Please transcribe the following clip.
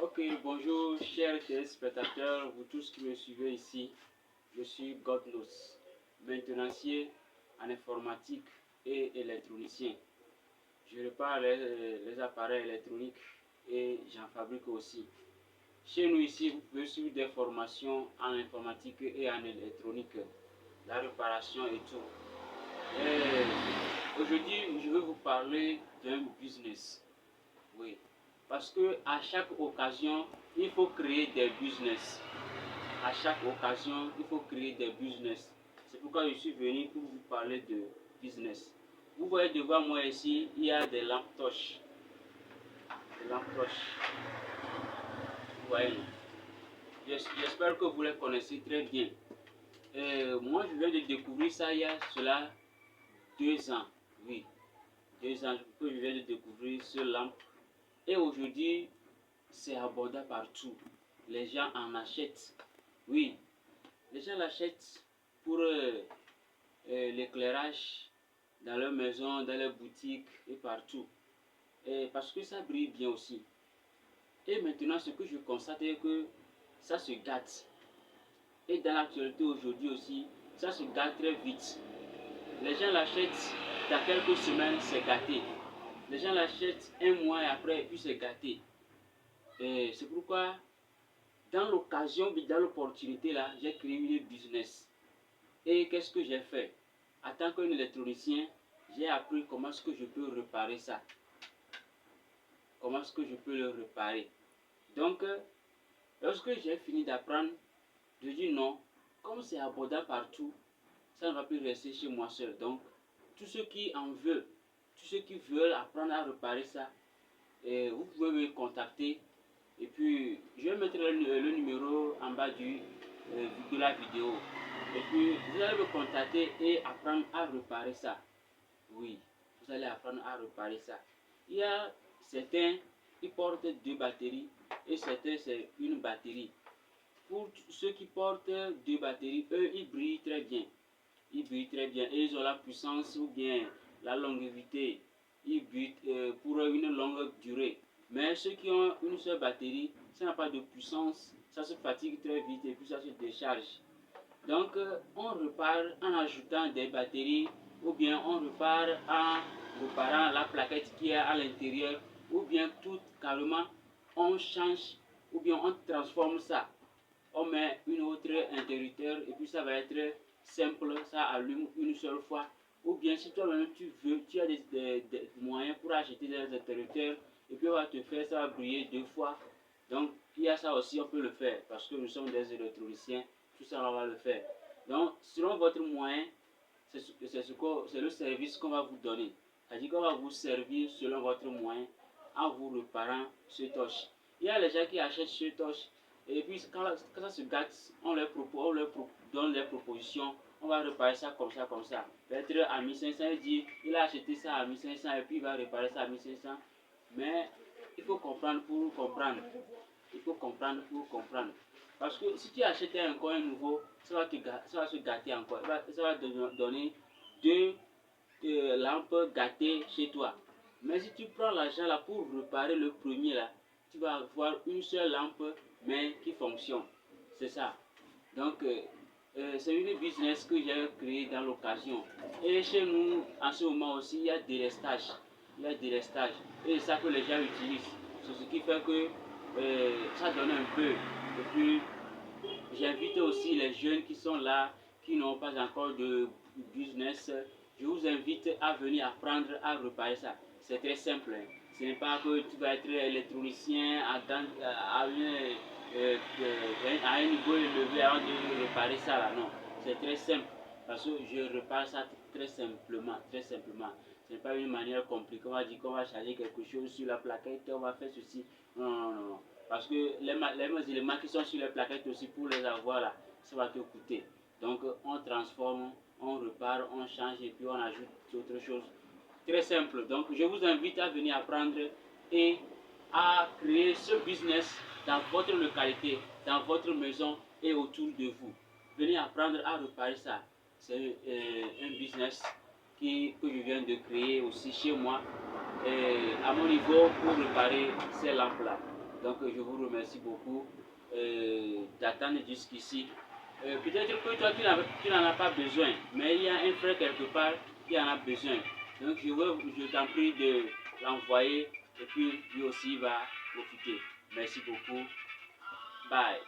Ok, bonjour chers téléspectateurs, vous tous qui me suivez ici. Je suis Godnos, maintenancier en informatique et électronicien. Je répare les appareils électroniques et j'en fabrique aussi. Chez nous ici, vous pouvez suivre des formations en informatique et en électronique, la réparation et tout. Aujourd'hui, je vais vous parler d'un business. Oui, parce que à chaque occasion, il faut créer des business. À chaque occasion, il faut créer des business. C'est pourquoi je suis venu pour vous parler de business. Vous voyez devant moi ici, il y a des lampes torches. Des lampes torches. Vous voyez. J'espère que vous les connaissez très bien. Moi, je viens de découvrir ça il y a cela 2 ans. Oui, 2 ans que je viens de découvrir ce lampe. Et aujourd'hui, c'est abordable partout. Les gens en achètent. Oui, les gens l'achètent pour l'éclairage dans leur maison, dans leurs boutiques et partout. Et parce que ça brille bien aussi. Et maintenant, ce que je constate est que ça se gâte. Et dans l'actualité aujourd'hui aussi, ça se gâte très vite. Les gens l'achètent dans quelques semaines, c'est gâté. Les gens l'achètent un mois et après, et puis c'est gâté. Et c'est pourquoi, dans l'occasion, dans l'opportunité là, j'ai créé une business. Et qu'est-ce que j'ai fait? En tant qu'électronicien, j'ai appris comment est-ce que je peux réparer ça. Comment est-ce que je peux le réparer. Donc, lorsque j'ai fini d'apprendre, je dis non, comme c'est abordable partout, ça ne va plus rester chez moi seul. Donc, tous ceux qui en veulent, tous ceux qui veulent apprendre à réparer ça, vous pouvez me contacter. Et puis, je vais mettre le numéro en bas de la vidéo. Et puis, vous allez me contacter et apprendre à réparer ça. Oui, vous allez apprendre à réparer ça. Il y a certains qui portent 2 batteries et certains c'est une batterie. Pour ceux qui portent 2 batteries, eux, ils brillent très bien. Ils brillent très bien et ils ont la puissance ou bien la longévité. Ils brillent pour une longue durée. Mais ceux qui ont une seule batterie, ça n'a pas de puissance, ça se fatigue très vite et puis ça se décharge. Donc, on repart en ajoutant des batteries ou bien on repart en réparant la plaquette qui est à l'intérieur ou bien tout carrément on change ou bien on transforme ça. On met une autre interrupteur et puis ça va être simple, ça allume une seule fois. Ou bien si toi-même tu as des moyens pour acheter des interrupteurs et puis on va te faire ça va briller 2 fois. Donc il y a ça aussi, on peut le faire parce que nous sommes des électroniciens, tout ça on va le faire. Donc selon votre moyen, c'est le service qu'on va vous donner. C'est-à-dire qu'on va vous servir selon votre moyen en vous réparant ce torche. Il y a les gens qui achètent ce torche et puis quand ça se gâte, on leur donne des propositions. On va réparer ça comme ça, comme ça. Peut-être à 1500, il dit, il a acheté ça à 1500 et puis il va réparer ça à 1500. Mais il faut comprendre pour comprendre. Il faut comprendre pour comprendre. Parce que si tu achètes un coin nouveau, ça va se gâter encore. Ça va te donner 2 lampes gâtées chez toi. Mais si tu prends l'argent là pour réparer le premier là, tu vas avoir une seule lampe mais qui fonctionne. C'est ça. Donc, c'est une business que j'ai créé dans l'occasion. Et chez nous, en ce moment aussi, il y a des restages. Il y a des restages. Et c'est ça que les gens utilisent. C'est ce qui fait que ça donne un peu. Et puis, j'invite aussi les jeunes qui sont là, qui n'ont pas encore de business. Je vous invite à venir apprendre à réparer ça. C'est très simple. Hein. Ce n'est pas que tu vas être électronicien à un niveau élevé avant de réparer ça là. Non, c'est très simple. Parce que je répare ça très simplement, très simplement. Ce n'est pas une manière compliquée. On va dire qu'on va charger quelque chose sur la plaquette, on va faire ceci. Non, non, non, non. Parce que les éléments qui sont sur les plaquettes aussi, pour les avoir là, ça va te coûter. Donc on transforme, on repart, on change et puis on ajoute autre chose. Très simple. Donc je vous invite à venir apprendre et à créer ce business dans votre localité, dans votre maison et autour de vous. Venez apprendre à réparer ça. C'est un business que je viens de créer aussi chez moi à mon niveau pour réparer ces lampes-là. Donc je vous remercie beaucoup d'attendre jusqu'ici. Peut-être que toi tu n'en as pas besoin, mais il y a un frère quelque part qui en a besoin. Donc je t'en prie de l'envoyer et puis lui aussi va profiter. Merci beaucoup. Bye.